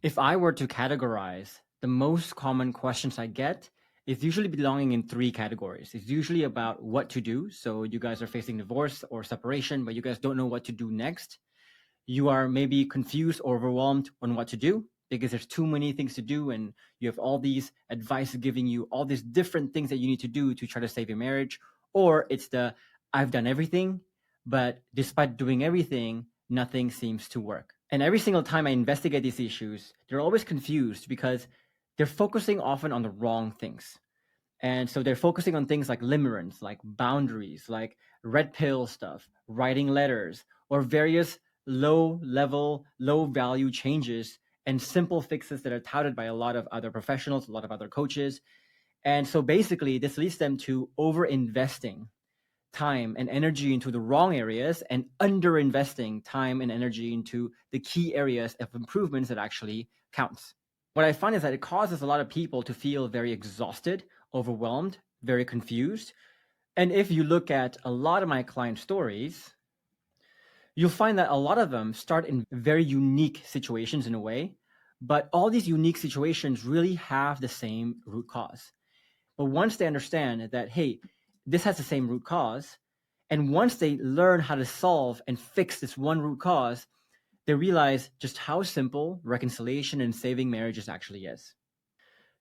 If I were to categorize the most common questions I get, it's usually belonging in three categories. It's usually about what to do. So you guys are facing divorce or separation, but you guys don't know what to do next. You are maybe confused or overwhelmed on what to do because there's too many things to do and you have all these advice giving you all these different things that you need to do to try to save your marriage. Or it's the I've done everything, but despite doing everything, nothing seems to work. And every single time I investigate these issues, they're always confused because they're focusing often on the wrong things. And so they're focusing on things like limerence, like boundaries, like red pill stuff, writing letters, or various low level, low value changes and simple fixes that are touted by a lot of other professionals, a lot of other coaches. And so basically, this leads them to over investing time and energy into the wrong areas and under investing time and energy into the key areas of improvements that actually counts. What I find is that it causes a lot of people to feel very exhausted, overwhelmed, very confused. And if you look at a lot of my client stories, you'll find that a lot of them start in very unique situations in a way, but all these unique situations really have the same root cause. But once they understand that, hey, this has the same root cause, and once they learn how to solve and fix this one root cause, they realize just how simple reconciliation and saving marriages actually is.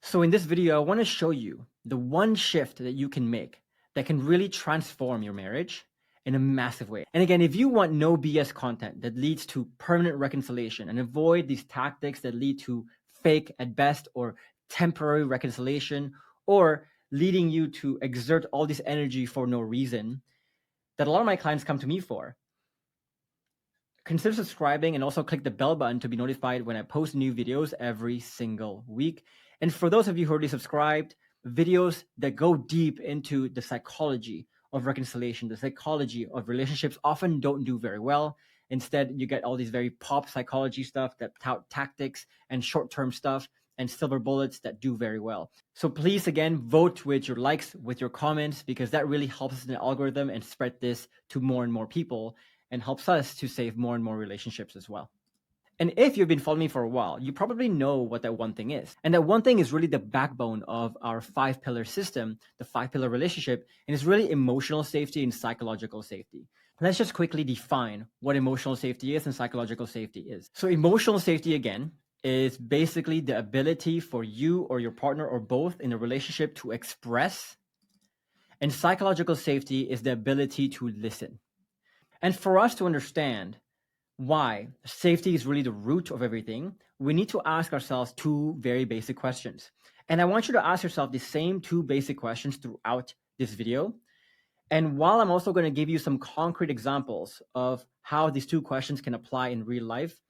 So in this video, I want to show you the one shift that you can make that can really transform your marriage in a massive way. And again, if you want no BS content that leads to permanent reconciliation and avoid these tactics that lead to fake at best or temporary reconciliation or leading you to exert all this energy for no reason that a lot of my clients come to me for, consider subscribing and also click the bell button to be notified when I post new videos every single week. And for those of you who already subscribed, videos that go deep into the psychology of reconciliation, the psychology of relationships often don't do very well. Instead, you get all these very pop psychology stuff that tout tactics and short-term stuff and silver bullets that do very well. So please, again, vote with your likes, with your comments, because that really helps us in the algorithm and spread this to more and more people and helps us to save more and more relationships as well. And if you've been following me for a while, you probably know what that one thing is. And that one thing is really the backbone of our 5-pillar system, the 5-pillar relationship, and it's really emotional safety and psychological safety. Let's just quickly define what emotional safety is and psychological safety is. So emotional safety, again, is basically the ability for you or your partner or both in a relationship to express, and psychological safety is the ability to listen. And for us to understand why safety is really the root of everything, we need to ask ourselves two very basic questions. And I want you to ask yourself the same two basic questions throughout this video. And while I'm also going to give you some concrete examples of how these two questions can apply in real life,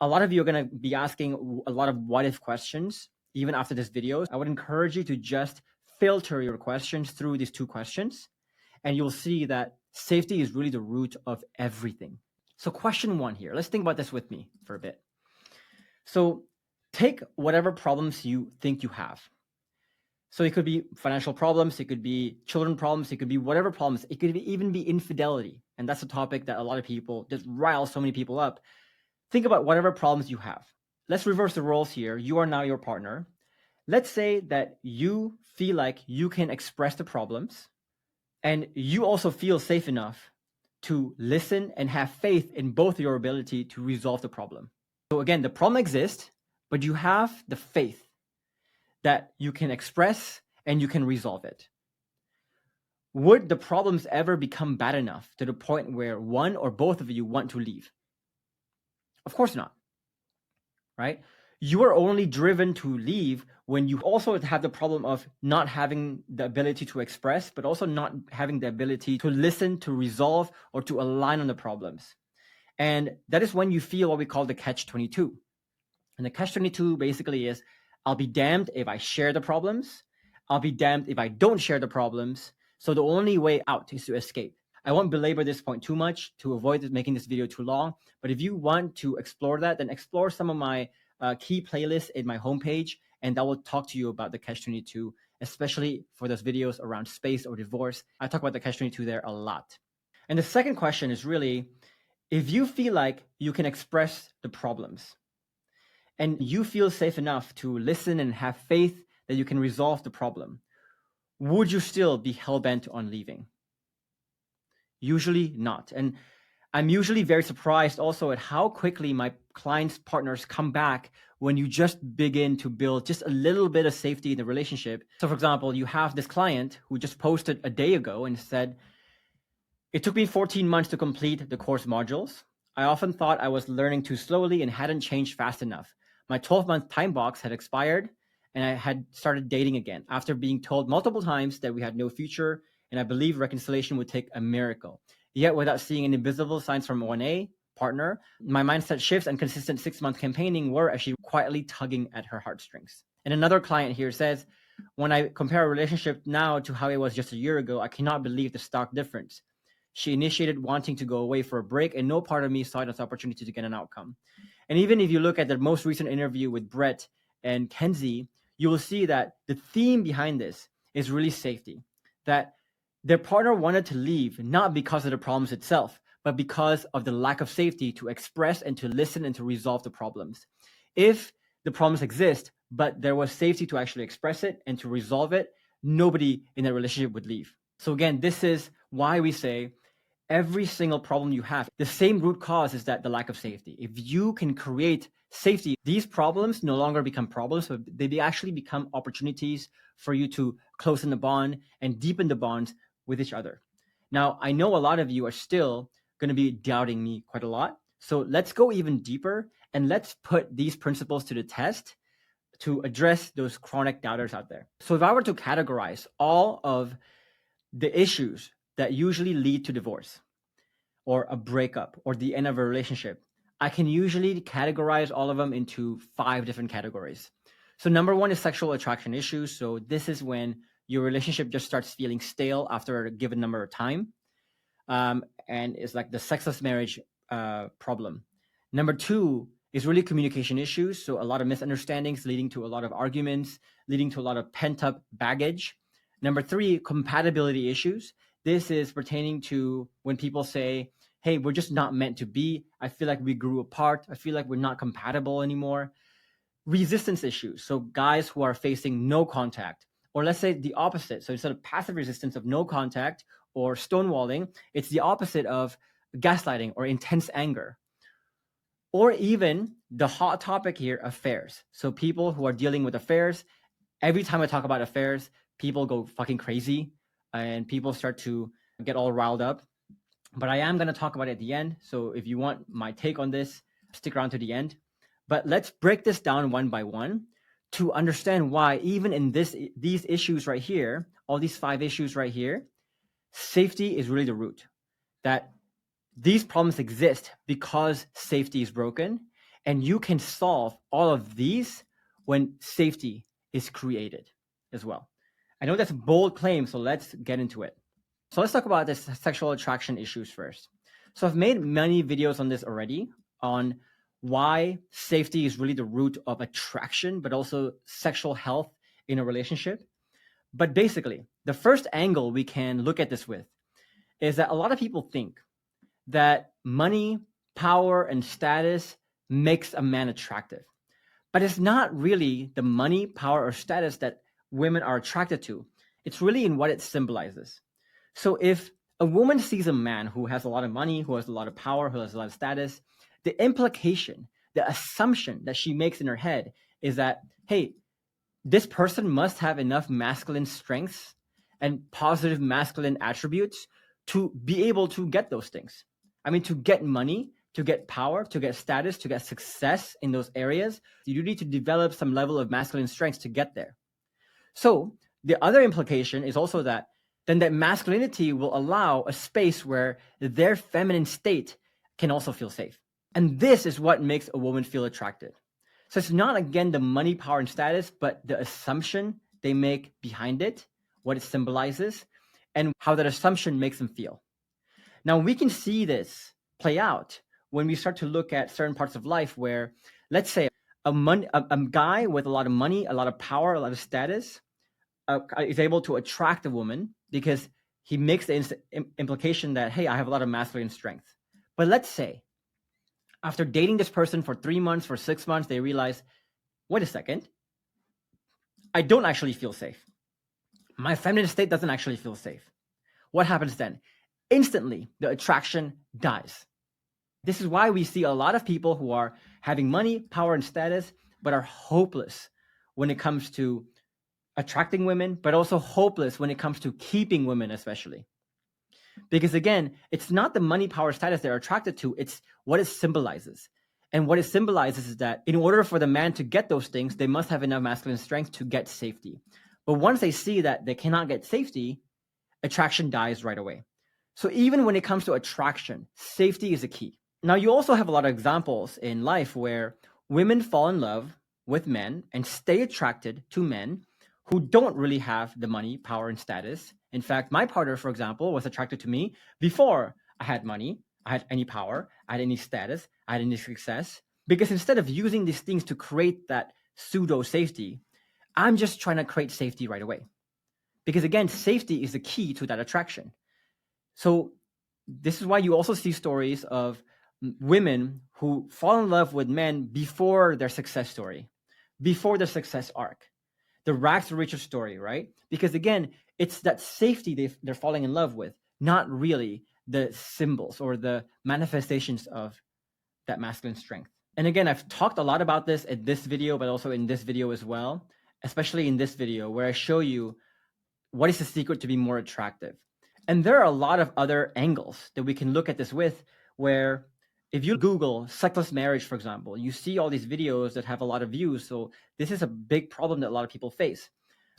a lot of you are going to be asking a lot of what if questions, even after this video. I would encourage you to just filter your questions through these two questions, and you'll see that safety is really the root of everything. So question one here, let's think about this with me for a bit. So take whatever problems you think you have. So it could be financial problems, it could be children problems, it could be whatever problems, it could even be infidelity. And that's a topic that a lot of people, just riles so many people up. Think about whatever problems you have. Let's reverse the roles here. You are now your partner. Let's say that you feel like you can express the problems and you also feel safe enough to listen and have faith in both your ability to resolve the problem. So again, the problem exists, but you have the faith that you can express and you can resolve it. Would the problems ever become bad enough to the point where one or both of you want to leave? Of course not, right? You are only driven to leave when you also have the problem of not having the ability to express, but also not having the ability to listen, to resolve, or to align on the problems. And that is when you feel what we call the catch-22. And the catch-22 basically is, I'll be damned if I share the problems. I'll be damned if I don't share the problems. So the only way out is to escape. I won't belabor this point too much to avoid making this video too long. But if you want to explore that, then explore some of my key playlists in my homepage, and that will talk to you about the catch-22, especially for those videos around space or divorce. I talk about the catch-22 there a lot. And the second question is really, if you feel like you can express the problems and you feel safe enough to listen and have faith that you can resolve the problem, would you still be hell-bent on leaving? Usually not. And I'm usually very surprised also at how quickly my clients' partners come back when you just begin to build just a little bit of safety in the relationship. So, for example, you have this client who just posted a day ago and said, "It took me 14 months to complete the course modules. I often thought I was learning too slowly and hadn't changed fast enough. My 12-month time box had expired and I had started dating again after being told multiple times that we had no future, and I believed reconciliation would take a miracle. Yet without seeing any visible signs from 1A partner, my mindset shifts and consistent 6-month campaigning were actually quietly tugging at her heartstrings." And another client here says, "When I compare a relationship now to how it was just a year ago, I cannot believe the stark difference. She initiated wanting to go away for a break, and no part of me saw it as an opportunity to get an outcome." And even if you look at the most recent interview with Brett and Kenzie, you will see that the theme behind this is really safety. That their partner wanted to leave not because of the problems itself, but because of the lack of safety to express and to listen and to resolve the problems. If the problems exist, but there was safety to actually express it and to resolve it, nobody in that relationship would leave. So again, this is why we say every single problem you have, the same root cause is that the lack of safety. If you can create safety, these problems no longer become problems, but they actually become opportunities for you to close in the bond and deepen the bonds with each other. Now, I know a lot of you are still going to be doubting me quite a lot. So let's go even deeper and let's put these principles to the test to address those chronic doubters out there. So if I were to categorize all of the issues that usually lead to divorce or a breakup or the end of a relationship, I can usually categorize all of them into 5 different categories. So number 1 is sexual attraction issues. So this is when your relationship just starts feeling stale after a given number of time. And it's like the sexless marriage problem. Number 2 is really communication issues. So a lot of misunderstandings leading to a lot of arguments, leading to a lot of pent-up baggage. Number 3, compatibility issues. This is pertaining to when people say, "Hey, we're just not meant to be. I feel like we grew apart. I feel like we're not compatible anymore." Resistance issues. So guys who are facing no contact, or let's say the opposite. So instead of passive resistance of no contact or stonewalling, it's the opposite of gaslighting or intense anger. Or even the hot topic here, affairs. So people who are dealing with affairs, every time I talk about affairs, people go fucking crazy and people start to get all riled up. But I am going to talk about it at the end. So if you want my take on this, stick around to the end. But let's break this down one by one to understand why even in these issues right here, all these 5 issues right here, safety is really the root. That these problems exist because safety is broken, and you can solve all of these when safety is created as well. I know that's a bold claim, so let's get into it. So let's talk about this sexual attraction issues first. So I've made many videos on this already, on why safety is really the root of attraction, but also sexual health in a relationship. But basically, the first angle we can look at this with is that a lot of people think that money, power, and status makes a man attractive. But it's not really the money, power, or status that women are attracted to. It's really in what it symbolizes. So if a woman sees a man who has a lot of money, who has a lot of power, who has a lot of status, the implication, the assumption that she makes in her head is that, hey, this person must have enough masculine strengths and positive masculine attributes to be able to get those things. I mean, to get money, to get power, to get status, to get success in those areas, you need to develop some level of masculine strengths to get there. So the other implication is also that then that masculinity will allow a space where their feminine state can also feel safe. And this is what makes a woman feel attracted. So it's not, again, the money, power, and status, but the assumption they make behind it, what it symbolizes, and how that assumption makes them feel. Now, we can see this play out when we start to look at certain parts of life where, let's say, a guy with a lot of money, a lot of power, a lot of status is able to attract a woman because he makes the implication that, hey, I have a lot of masculine strength. But let's say After dating this person for 3 months, for 6 months, they realize, wait a second, I don't actually feel safe. My feminine state doesn't actually feel safe. What happens then? Instantly, the attraction dies. This is why we see a lot of people who are having money, power, and status, but are hopeless when it comes to attracting women, but also hopeless when it comes to keeping women, especially. Because again, it's not the money, power, status they're attracted to, it's what it symbolizes. And what it symbolizes is that in order for the man to get those things, they must have enough masculine strength to get safety. But once they see that they cannot get safety, attraction dies right away. So even when it comes to attraction, safety is a key. Now, you also have a lot of examples in life where women fall in love with men and stay attracted to men who don't really have the money, power, and status. In fact, my partner, for example, was attracted to me before I had money, I had any power, I had any status, I had any success. Because instead of using these things to create that pseudo safety, I'm just trying to create safety right away. Because again, safety is the key to that attraction. So this is why you also see stories of women who fall in love with men before their success story, before their success arc, the rags to riches story, right? Because again, it's that safety they're falling in love with, not really the symbols or the manifestations of that masculine strength. And again, I've talked a lot about this in this video, but also in this video as well, especially in this video where I show you what is the secret to be more attractive. And there are a lot of other angles that we can look at this with, where if you Google sexless marriage, for example, you see all these videos that have a lot of views. So this is a big problem that a lot of people face.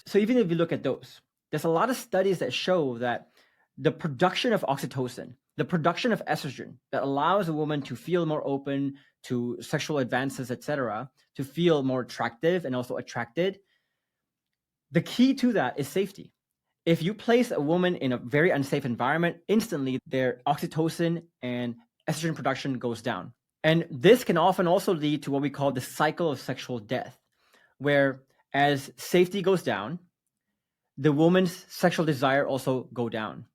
So even if you look at those, there's a lot of studies that show that the production of oxytocin, the production of estrogen that allows a woman to feel more open to sexual advances, etc., to feel more attractive and also attracted, the key to that is safety. If you place a woman in a very unsafe environment, instantly their oxytocin and estrogen production goes down. And this can often also lead to what we call the cycle of sexual death, where as safety goes down, the woman's sexual desire also go down.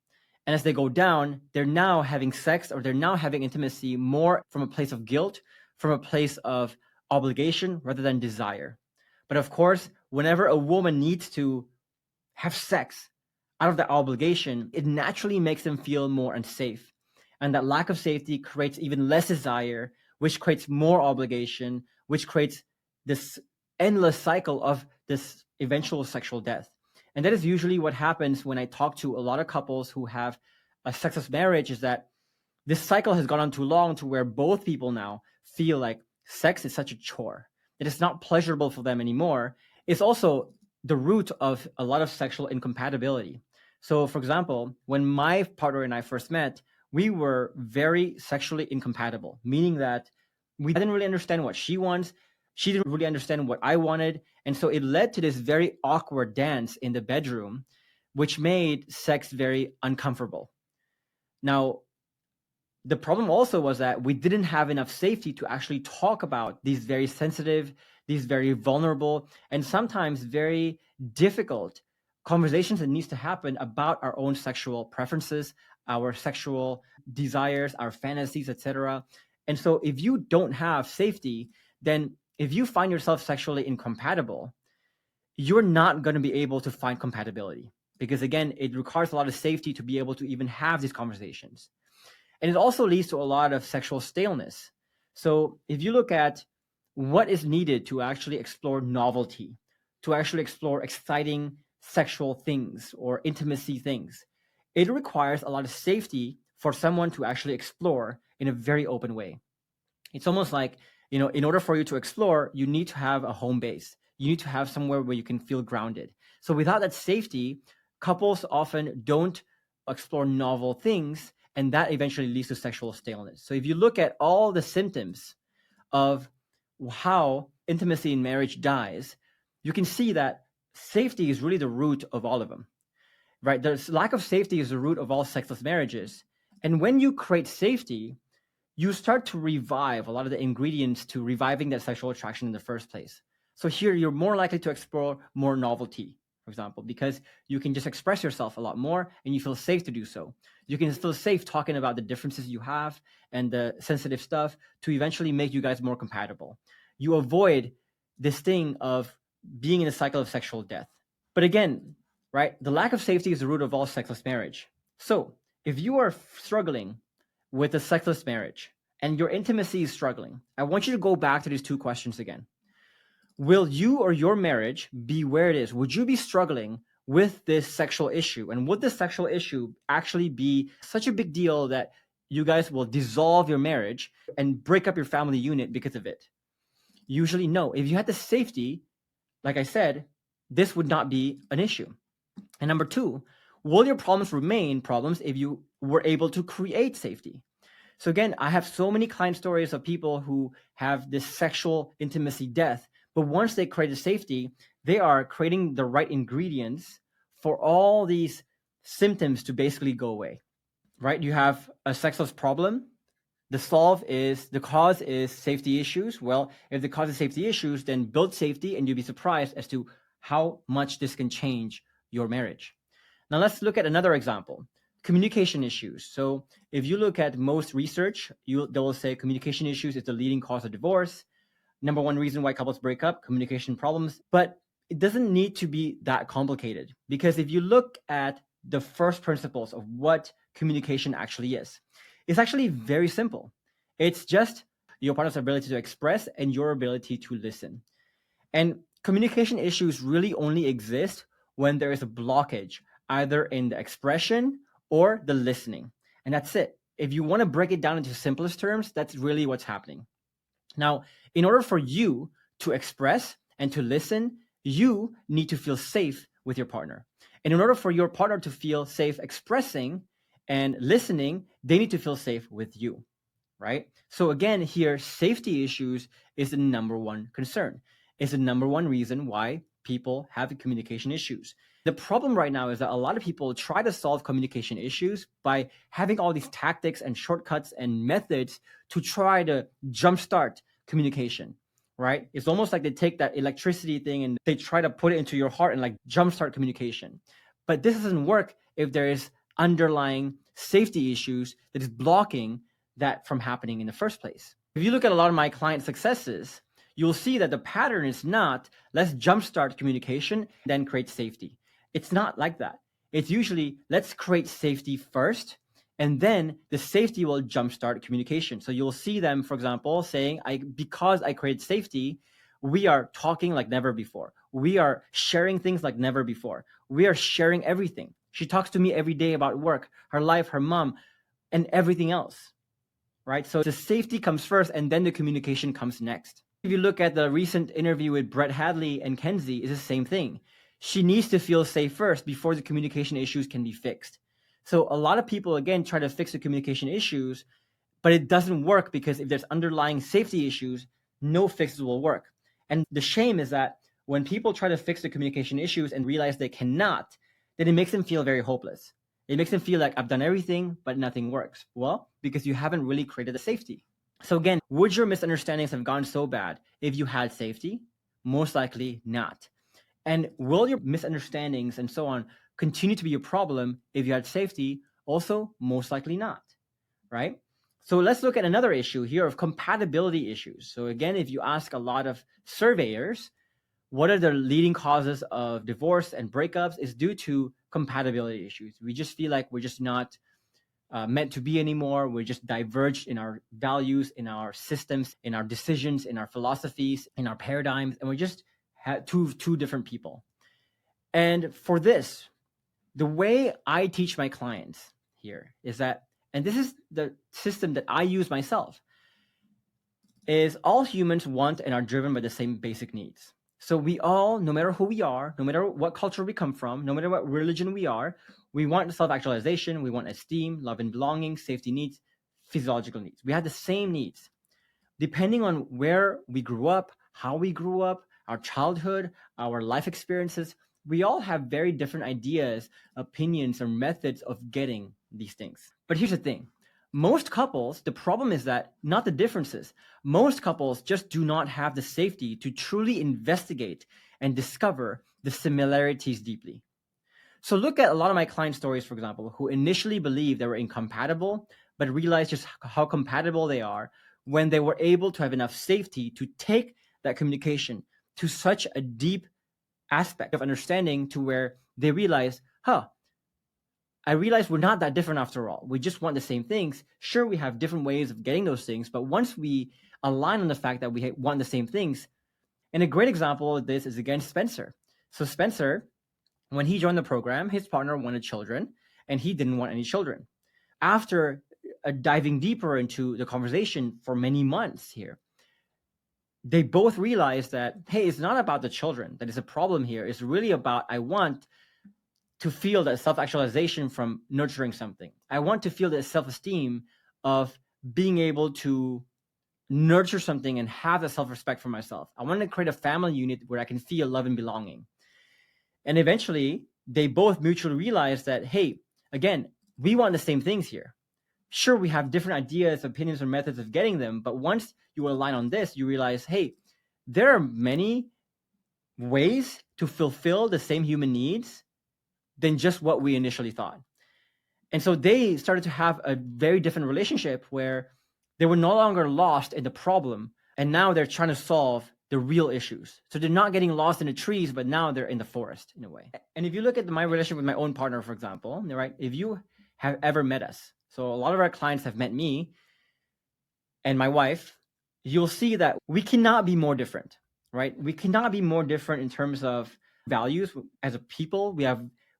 And as they go down, they're now having sex or they're now having intimacy more from a place of guilt, from a place of obligation rather than desire. But of course, whenever a woman needs to have sex out of that obligation, it naturally makes them feel more unsafe. And that lack of safety creates even less desire, which creates more obligation, which creates this endless cycle of this eventual sexual death. And that is usually what happens when I talk to a lot of couples who have a sexless marriage, is that this cycle has gone on too long to where both people now feel like sex is such a chore, that it's not pleasurable for them anymore. It's also the root of a lot of sexual incompatibility. So, for example, when my partner and I first met, we were very sexually incompatible, meaning that we didn't really understand what she wants. She didn't really understand what I wanted. And so it led to this very awkward dance in the bedroom, which made sex very uncomfortable. Now, the problem also was that we didn't have enough safety to actually talk about these very sensitive, these very vulnerable, and sometimes very difficult conversations that needs to happen about our own sexual preferences, our sexual desires, our fantasies, etc. And so if you don't have safety, then if you find yourself sexually incompatible, you're not going to be able to find compatibility, because again, it requires a lot of safety to be able to even have these conversations. And it also leads to a lot of sexual staleness. So if you look at what is needed to actually explore novelty, to actually explore exciting sexual things or intimacy things, it requires a lot of safety for someone to actually explore in a very open way. It's almost like, in order for you to explore, you need to have a home base. You need to have somewhere where you can feel grounded. So without that safety, couples often don't explore novel things, and that eventually leads to sexual staleness. So if you look at all the symptoms of how intimacy in marriage dies, you can see that safety is really the root of all of them, right? There's lack of safety is the root of all sexless marriages. And when you create safety, you start to revive a lot of the ingredients to reviving that sexual attraction in the first place. So here you're more likely to explore more novelty, for example, because you can just express yourself a lot more and you feel safe to do so. You can feel safe talking about the differences you have and the sensitive stuff to eventually make you guys more compatible. You avoid this thing of being in a cycle of sexual death. But again, right, the lack of safety is the root of all sexless marriage. So if you are struggling with a sexless marriage and your intimacy is struggling, I want you to go back to these two questions again. Will you or your marriage be where it is? Would you be struggling with this sexual issue? And would this sexual issue actually be such a big deal that you guys will dissolve your marriage and break up your family unit because of it? Usually, no. If you had the safety, like I said, this would not be an issue. And number two, will your problems remain problems if you were able to create safety? So again, I have so many client stories of people who have this sexual intimacy death, but once they create a safety, they are creating the right ingredients for all these symptoms to basically go away, right? You have a sexless problem. The cause is safety issues. Well, if the cause is safety issues, then build safety and you'll be surprised as to how much this can change your marriage. Now let's look at another example. Communication issues. So if you look at most research, they will say communication issues is the leading cause of divorce. Number one reason why couples break up, communication problems. But it doesn't need to be that complicated, because if you look at the first principles of what communication actually is, it's actually very simple. It's just your partner's ability to express and your ability to listen. And communication issues really only exist when there is a blockage, either in the expression or the listening. And that's it. If you want to break it down into simplest terms, that's really what's happening. Now, in order for you to express and to listen, you need to feel safe with your partner. And in order for your partner to feel safe expressing and listening, they need to feel safe with you, right? So again, here, safety issues is the number one concern. It's the number one reason why people have communication issues. The problem right now is that a lot of people try to solve communication issues by having all these tactics and shortcuts and methods to try to jumpstart communication, right? It's almost like they take that electricity thing and they try to put it into your heart and like jumpstart communication. But this doesn't work if there is underlying safety issues that is blocking that from happening in the first place. If you look at a lot of my client successes, you'll see that the pattern is not let's jumpstart communication, then create safety. It's not like that. It's usually let's create safety first, and then the safety will jumpstart communication. So you'll see them, for example, saying, because I created safety, we are talking like never before. We are sharing things like never before. We are sharing everything. She talks to me every day about work, her life, her mom, and everything else, right? So the safety comes first, and then the communication comes next. If you look at the recent interview with Brett Hadley and Kenzie, it's the same thing. She needs to feel safe first before the communication issues can be fixed. So a lot of people, again, try to fix the communication issues, but it doesn't work because if there's underlying safety issues, no fixes will work. And the shame is that when people try to fix the communication issues and realize they cannot, then it makes them feel very hopeless. It makes them feel like I've done everything, but nothing works. Well, because you haven't really created the safety. So again, would your misunderstandings have gone so bad if you had safety? Most likely not. And will your misunderstandings and so on continue to be a problem if you had safety? Also, most likely not, right? So let's look at another issue here of compatibility issues. So again, if you ask a lot of surveyors, what are the leading causes of divorce and breakups is due to compatibility issues. We just feel like we're just not meant to be anymore. We're just diverged in our values, in our systems, in our decisions, in our philosophies, in our paradigms, and we're just two different people. And for this, the way I teach my clients here is that, and this is the system that I use myself, is all humans want and are driven by the same basic needs. So we all, no matter who we are, no matter what culture we come from, no matter what religion we are, we want self-actualization, we want esteem, love and belonging, safety needs, physiological needs. We have the same needs. Depending on where we grew up, how we grew up, our childhood, our life experiences, we all have very different ideas, opinions, or methods of getting these things. But here's the thing. Most couples, the problem is that not the differences. Most couples just do not have the safety to truly investigate and discover the similarities deeply. So look at a lot of my client stories, for example, who initially believed they were incompatible, but realized just how compatible they are when they were able to have enough safety to take that communication to such a deep aspect of understanding to where they realize, I realize we're not that different after all. We just want the same things. Sure, we have different ways of getting those things, but once we align on the fact that we want the same things, and a great example of this is again Spencer. So Spencer, when he joined the program, his partner wanted children, and he didn't want any children. After diving deeper into the conversation for many months here, they both realized that, hey, it's not about the children that is a problem here. It's really about, I want to feel that self-actualization from nurturing something. I want to feel that self-esteem of being able to nurture something and have the self-respect for myself. I want to create a family unit where I can feel love and belonging. And eventually, they both mutually realize that, hey, again, we want the same things here. Sure, we have different ideas, opinions, or methods of getting them, but once you align on this, you realize, hey, there are many ways to fulfill the same human needs than just what we initially thought. And so they started to have a very different relationship where they were no longer lost in the problem, and now they're trying to solve the real issues. So they're not getting lost in the trees, but now they're in the forest in a way. And if you look at my relationship with my own partner, for example, right? If you have ever met us, so a lot of our clients have met me and my wife, you'll see that we cannot be more different, right? We cannot be more different in terms of values as a people.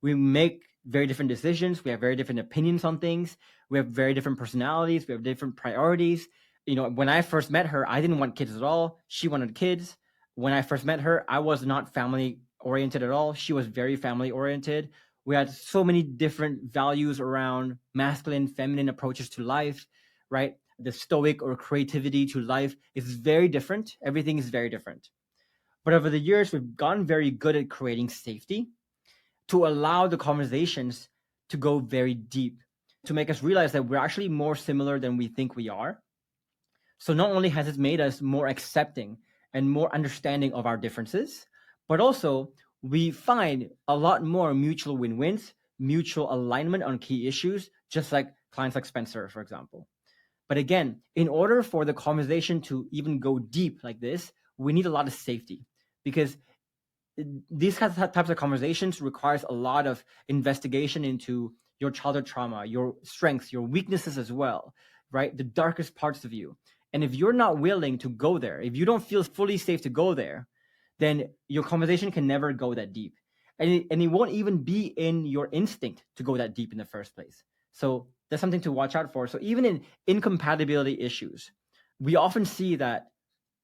We make very different decisions. We have very different opinions on things. We have very different personalities. We have different priorities. You know, when I first met her, I didn't want kids at all. She wanted kids. When I first met her, I was not family oriented at all. She was very family oriented. We had so many different values around masculine, feminine approaches to life, right? The stoic or creativity to life is very different. Everything is very different. But over the years, we've gotten very good at creating safety to allow the conversations to go very deep, to make us realize that we're actually more similar than we think we are. So not only has it made us more accepting and more understanding of our differences, but also we find a lot more mutual win-wins, mutual alignment on key issues, just like clients like Spencer, for example. But again, in order for the conversation to even go deep like this, we need a lot of safety, because these types of conversations requires a lot of investigation into your childhood trauma, your strengths, your weaknesses as well, right? The darkest parts of you. And if you're not willing to go there, if you don't feel fully safe to go there, then your conversation can never go that deep. And it won't even be in your instinct to go that deep in the first place. So that's something to watch out for. So even in incompatibility issues, we often see that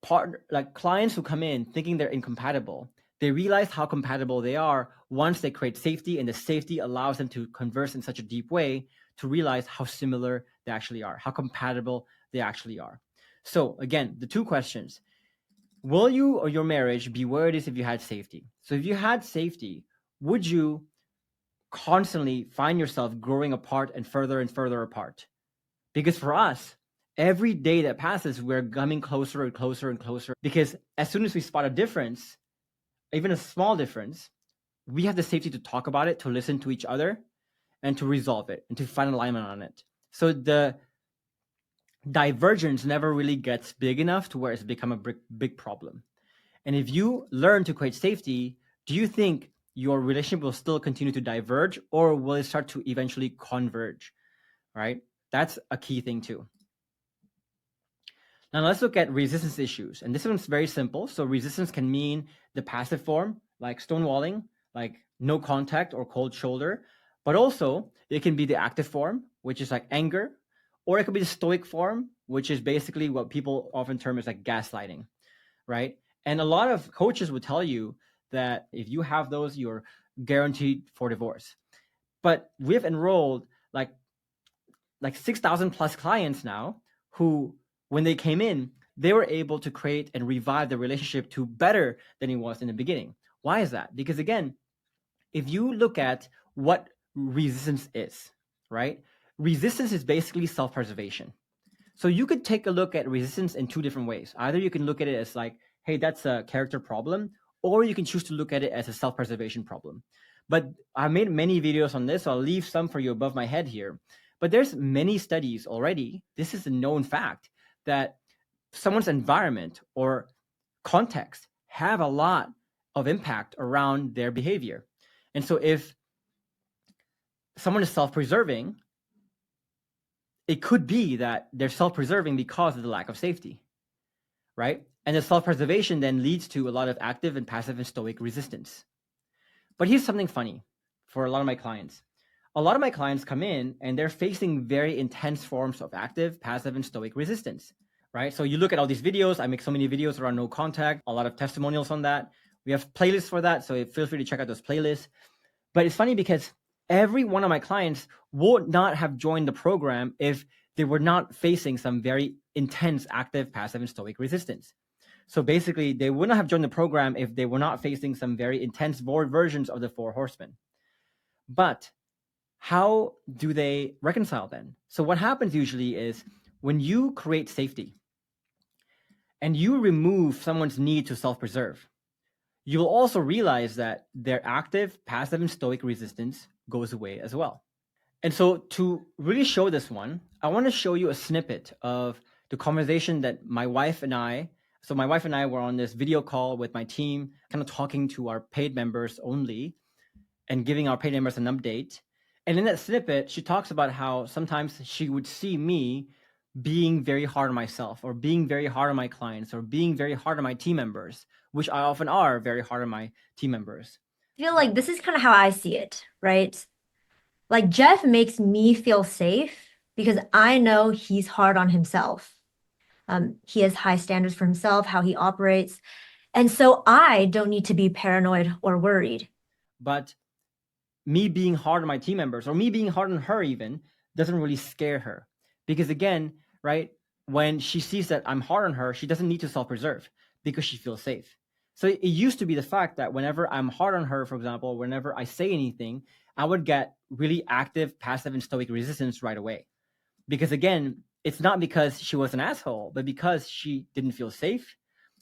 clients who come in thinking they're incompatible, they realize how compatible they are once they create safety, and the safety allows them to converse in such a deep way to realize how similar they actually are, how compatible they actually are. So again, the two questions: will you or your marriage be where it is if you had safety? So if you had safety, would you constantly find yourself growing apart and further apart? Because for us, every day that passes, we're coming closer and closer and closer, because as soon as we spot a difference, even a small difference, we have the safety to talk about it, to listen to each other, and to resolve it, and to find alignment on it. So the divergence never really gets big enough to where it's become a big problem. And if you learn to create safety, do you think your relationship will still continue to diverge, or will it start to eventually converge, right? That's a key thing too. Now let's look at resistance issues. And this one's very simple. So resistance can mean the passive form, like stonewalling, like no contact or cold shoulder. But also it can be the active form, which is like anger, or it could be the stoic form, which is basically what people often term as like gaslighting, right? And a lot of coaches would tell you that if you have those, you're guaranteed for divorce. But we've enrolled like 6,000 plus clients now who, when they came in, they were able to create and revive the relationship to better than it was in the beginning. Why is that? Because again, if you look at what resistance is, right? Resistance is basically self-preservation. So you could take a look at resistance in two different ways. Either you can look at it as like, hey, that's a character problem, or you can choose to look at it as a self-preservation problem. But I made many videos on this, so I'll leave some for you above my head here. But there's many studies already. This is a known fact that someone's environment or context have a lot of impact around their behavior. And so if someone is self-preserving, it could be that they're self-preserving because of the lack of safety, right? And the self-preservation then leads to a lot of active and passive and stoic resistance. But here's something funny for a lot of my clients. A lot of my clients come in and they're facing very intense forms of active, passive, and stoic resistance, right? So you look at all these videos. I make so many videos around no contact, a lot of testimonials on that. We have playlists for that, so feel free to check out those playlists. But it's funny because every one of my clients would not have joined the program if they were not facing some very intense active, passive, and stoic resistance. So basically, they would not have joined the program if they were not facing some very intense versions of the four horsemen. But how do they reconcile then? So what happens usually is when you create safety and you remove someone's need to self-preserve, you will also realize that their active, passive, and stoic resistance goes away as well. And so to really show this one, I want to show you a snippet of the conversation that my wife and I were on this video call with my team, kind of talking to our paid members only and giving our paid members an update. And in that snippet, she talks about how sometimes she would see me being very hard on myself or being very hard on my clients or being very hard on my team members, which I often are very hard on my team members. I feel like this is kind of how I see it, right? Like Jeff makes me feel safe because I know he's hard on himself. He has high standards for himself, how he operates. And so I don't need to be paranoid or worried. But me being hard on my team members or me being hard on her even doesn't really scare her. Because again, right, when she sees that I'm hard on her, she doesn't need to self-preserve because she feels safe. So it used to be the fact that whenever I'm hard on her, for example, whenever I say anything, I would get really active, passive, and stoic resistance right away. Because again, it's not because she was an asshole, but because she didn't feel safe,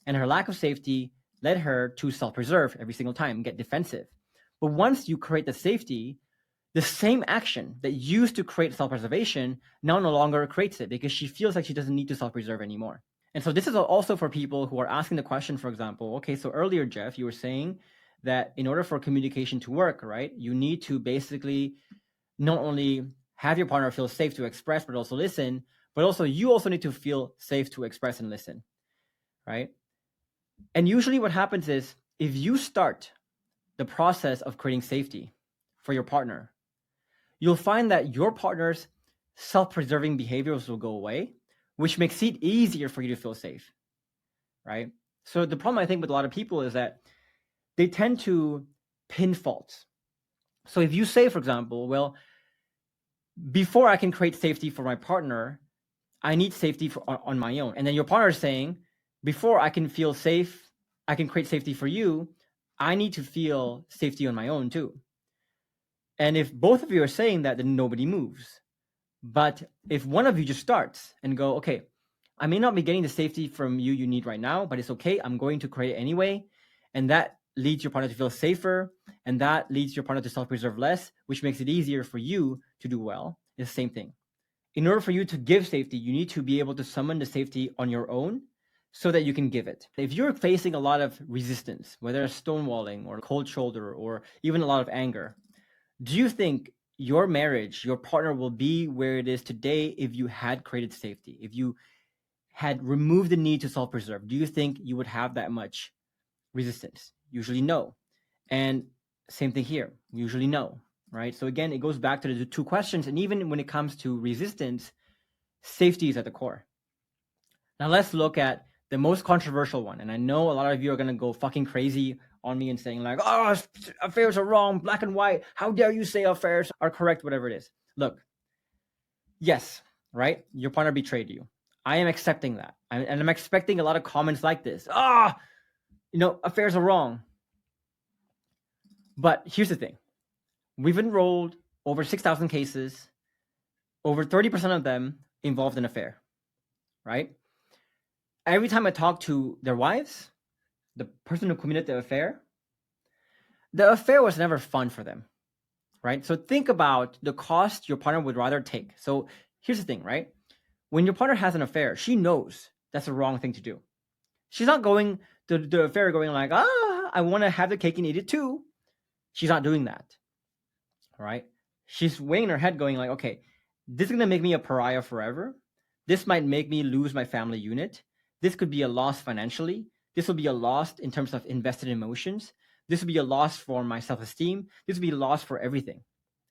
and her lack of safety led her to self-preserve every single time, get defensive. But once you create the safety, the same action that used to create self-preservation now no longer creates it because she feels like she doesn't need to self-preserve anymore. And so this is also for people who are asking the question, for example, okay, so earlier, Jeff, you were saying that in order for communication to work, right, you need to basically not only have your partner feel safe to express, but also listen, but also you also need to feel safe to express and listen, right? And usually what happens is if you start the process of creating safety for your partner, you'll find that your partner's self-preserving behaviors will go away, which makes it easier for you to feel safe, right? So the problem I think with a lot of people is that they tend to pin faults. So if you say, for example, well, before I can create safety for my partner, I need safety on my own. And then your partner is saying, before I can feel safe, I can create safety for you, I need to feel safety on my own too. And if both of you are saying that, then nobody moves. But if one of you just starts and go, okay, I may not be getting the safety from you need right now, but it's okay. I'm going to create it anyway. And that leads your partner to feel safer. And that leads your partner to self-preserve less, which makes it easier for you to do well. It's the same thing. In order for you to give safety, you need to be able to summon the safety on your own so that you can give it. If you're facing a lot of resistance, whether it's stonewalling or cold shoulder or even a lot of anger, do you think your marriage, your partner will be where it is today if you had created safety? If you had removed the need to self-preserve, do you think you would have that much resistance? Usually no. And same thing here, usually no, right? So again, it goes back to the two questions. And even when it comes to resistance, safety is at the core. Now let's look at the most controversial one. And I know a lot of you are going to go fucking crazy on me and saying like, oh, affairs are wrong, black and white. How dare you say affairs are correct, whatever it is. Look, yes, right? Your partner betrayed you. I am accepting that. And I'm expecting a lot of comments like this. Affairs are wrong. But here's the thing. We've enrolled over 6,000 cases. Over 30% of them involved an affair, right? Every time I talk to their wives, the person who committed the affair was never fun for them, right? So think about the cost your partner would rather take. So here's the thing, right? When your partner has an affair, she knows that's the wrong thing to do. She's not going to the affair going like, I want to have the cake and eat it too. She's not doing that, right? She's weighing her head going like, okay, this is going to make me a pariah forever. This might make me lose my family unit. This could be a loss financially. This will be a loss in terms of invested emotions. This will be a loss for my self-esteem. This will be a loss for everything.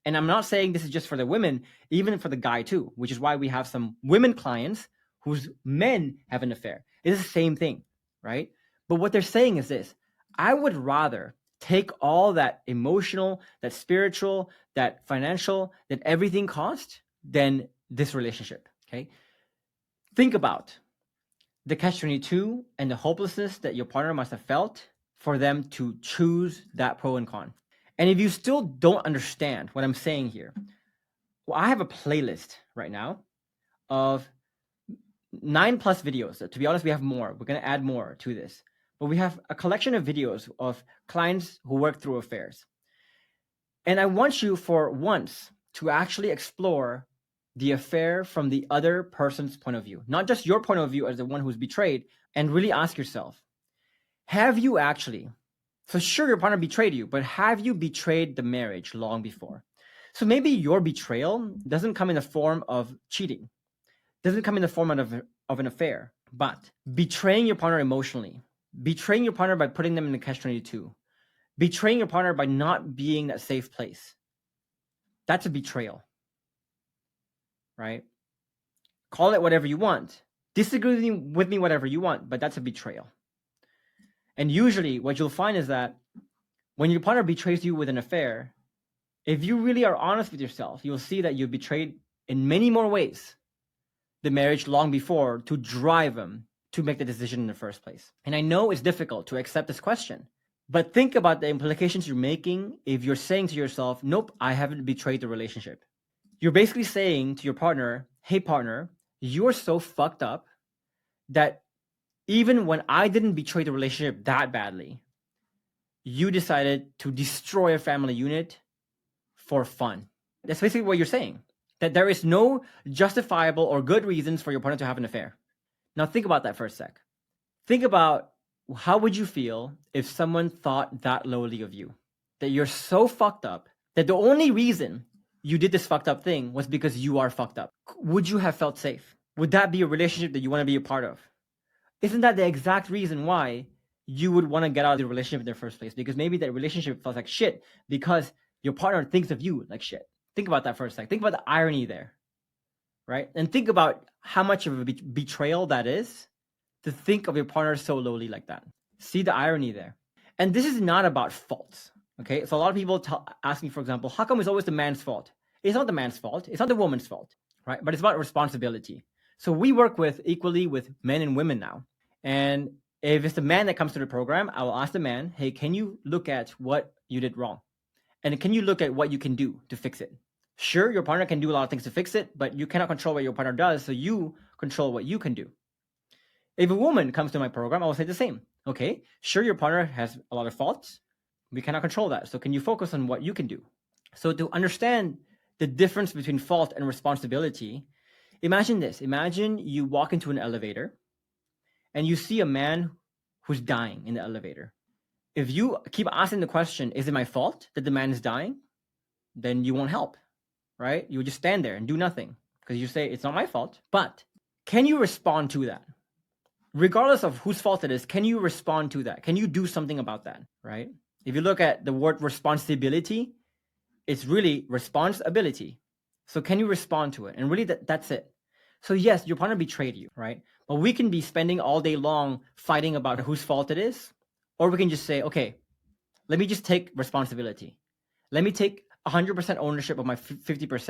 And I'm not saying this is just for the women, even for the guy too, which is why we have some women clients whose men have an affair. It's the same thing, right? But what they're saying is this: I would rather take all that emotional, that spiritual, that financial, that everything cost than this relationship. Okay. Think about the catch-22 and the hopelessness that your partner must have felt for them to choose that pro and con. And if you still don't understand what I'm saying here, well, I have a playlist right now of 9+ videos. To be honest, we have more. We're going to add more to this. But we have a collection of videos of clients who work through affairs. And I want you for once to actually explore the affair from the other person's point of view, not just your point of view as the one who's betrayed, and really ask yourself, have you actually, so sure, your partner betrayed you, but have you betrayed the marriage long before? So maybe your betrayal doesn't come in the form of cheating, doesn't come in the form of an affair, but betraying your partner emotionally, betraying your partner by putting them in the catch-22, betraying your partner by not being that safe place. That's a betrayal, right? Call it whatever you want. Disagree with me whatever you want, but that's a betrayal. And usually what you'll find is that when your partner betrays you with an affair, if you really are honest with yourself, you'll see that you betrayed in many more ways the marriage long before to drive them to make the decision in the first place. And I know it's difficult to accept this question, but think about the implications you're making if you're saying to yourself, nope, I haven't betrayed the relationship. You're basically saying to your partner, hey partner, you're so fucked up that even when I didn't betray the relationship that badly, you decided to destroy a family unit for fun. That's basically what you're saying, that there is no justifiable or good reasons for your partner to have an affair. Now think about that for a sec. Think about how would you feel if someone thought that lowly of you, that you're so fucked up that the only reason you did this fucked up thing was because you are fucked up. Would you have felt safe? Would that be a relationship that you want to be a part of? Isn't that the exact reason why you would want to get out of the relationship in the first place? Because maybe that relationship felt like shit because your partner thinks of you like shit. Think about that for a sec. Think about the irony there, right? And think about how much of a betrayal that is to think of your partner so lowly like that. See the irony there. And this is not about faults, okay? So a lot of people ask me, for example, how come it's always the man's fault? It's not the man's fault. It's not the woman's fault, right? But it's about responsibility. So we work equally with men and women now. And if it's the man that comes to the program, I will ask the man, hey, can you look at what you did wrong? And can you look at what you can do to fix it? Sure, your partner can do a lot of things to fix it, but you cannot control what your partner does, so you control what you can do. If a woman comes to my program, I will say the same. Okay, sure, your partner has a lot of faults. We cannot control that. So can you focus on what you can do? So to understand the difference between fault and responsibility, imagine this. Imagine you walk into an elevator and you see a man who's dying in the elevator. If you keep asking the question, is it my fault that the man is dying? Then you won't help, right? You would just stand there and do nothing because you say, it's not my fault. But can you respond to that? Regardless of whose fault it is, can you respond to that? Can you do something about that, right? If you look at the word responsibility, it's really responsibility. So can you respond to it? And really that's it. So yes, your partner betrayed you, right? But we can be spending all day long fighting about whose fault it is. Or we can just say, okay, let me just take responsibility. Let me take 100% ownership of my 50%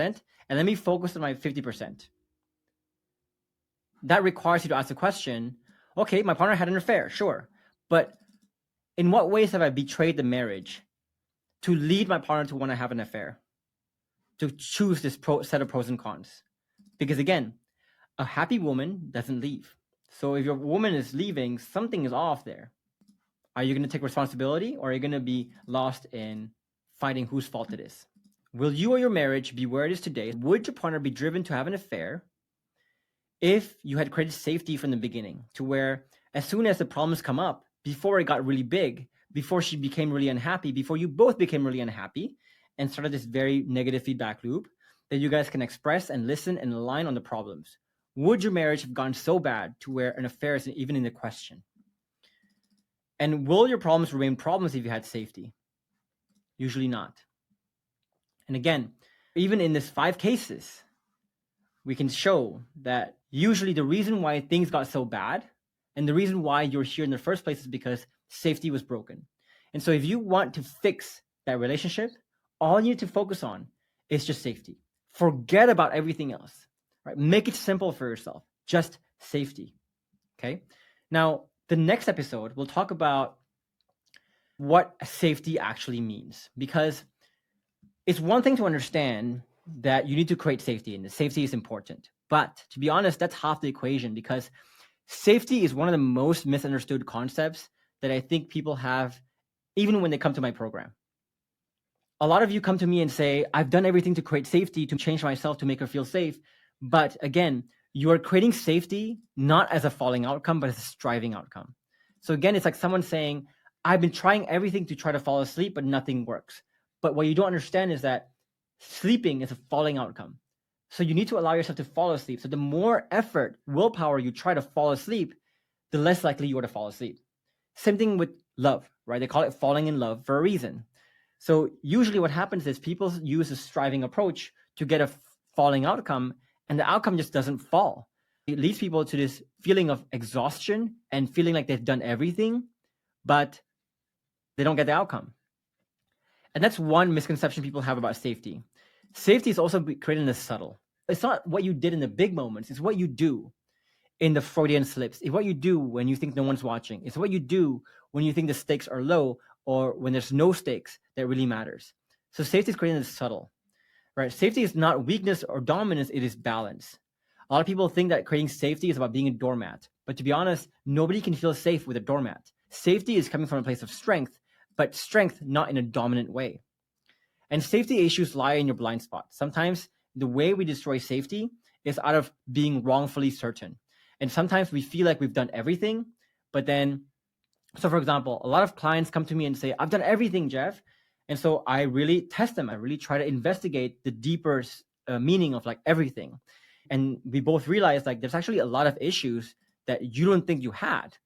and let me focus on my 50%. That requires you to ask the question, okay, my partner had an affair, sure. But in what ways have I betrayed the marriage to lead my partner to want to have an affair? To choose this set of pros and cons? Because again, a happy woman doesn't leave. So if your woman is leaving, something is off there. Are you going to take responsibility, or are you going to be lost in fighting whose fault it is? Will you or your marriage be where it is today? Would your partner be driven to have an affair if you had created safety from the beginning, to where as soon as the problems come up, before it got really big, before she became really unhappy, before you both became really unhappy and started this very negative feedback loop, that you guys can express and listen and align on the problems? Would your marriage have gone so bad to where an affair isn't even in the question? And will your problems remain problems if you had safety? Usually not. And again, even in this 5 cases, we can show that usually the reason why things got so bad and the reason why you're here in the first place is because safety was broken. And so if you want to fix that relationship, all you need to focus on is just safety. Forget about everything else, right? Make it simple for yourself. Just safety. Okay. Now, the next episode, we'll talk about what safety actually means, because it's one thing to understand that you need to create safety and the safety is important. But to be honest, that's half the equation, because safety is one of the most misunderstood concepts that I think people have, even when they come to my program. A lot of you come to me and say, I've done everything to create safety, to change myself, to make her feel safe. But again, you are creating safety not as a falling outcome, but as a striving outcome. So again, it's like someone saying, I've been trying everything to try to fall asleep, but nothing works. But what you don't understand is that sleeping is a falling outcome. So you need to allow yourself to fall asleep. So the more effort, willpower you try to fall asleep, the less likely you are to fall asleep. Same thing with love, right? They call it falling in love for a reason. So usually what happens is people use a striving approach to get a falling outcome, and the outcome just doesn't fall. It leads people to this feeling of exhaustion and feeling like they've done everything, but they don't get the outcome. And that's one misconception people have about safety. Safety is also created in the subtle. It's not what you did in the big moments. It's what you do in the Freudian slips. It's what you do when you think no one's watching. It's what you do when you think the stakes are low, or when there's no stakes that really matters. So safety is created in the subtle, right? Safety is not weakness or dominance. It is balance. A lot of people think that creating safety is about being a doormat. But to be honest, nobody can feel safe with a doormat. Safety is coming from a place of strength, but strength not in a dominant way. And safety issues lie in your blind spot. Sometimes the way we destroy safety is out of being wrongfully certain. And sometimes we feel like we've done everything, but then, so for example, a lot of clients come to me and say, I've done everything, Jeff. And so I really test them. I really try to investigate the deeper meaning of like everything. And we both realize like there's actually a lot of issues that you don't think you had,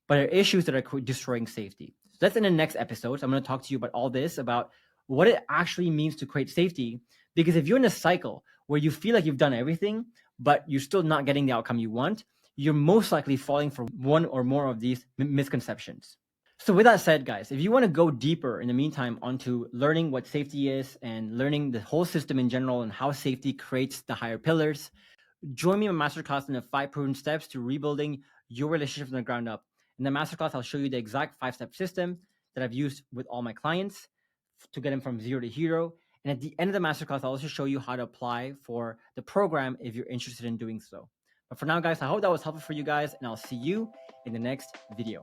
but are issues that are destroying safety. So that's in the next episode. So I'm going to talk to you about all this, about what it actually means to create safety. Because if you're in a cycle where you feel like you've done everything, but you're still not getting the outcome you want, you're most likely falling for one or more of these misconceptions. So with that said, guys, if you want to go deeper in the meantime onto learning what safety is and learning the whole system in general and how safety creates the higher pillars, join me in my masterclass in the 5 proven steps to rebuilding your relationship from the ground up. In the masterclass, I'll show you the exact 5-step system that I've used with all my clients to get them from zero to hero. And at the end of the masterclass, I'll also show you how to apply for the program if you're interested in doing so. But for now, guys, I hope that was helpful for you guys, and I'll see you in the next video.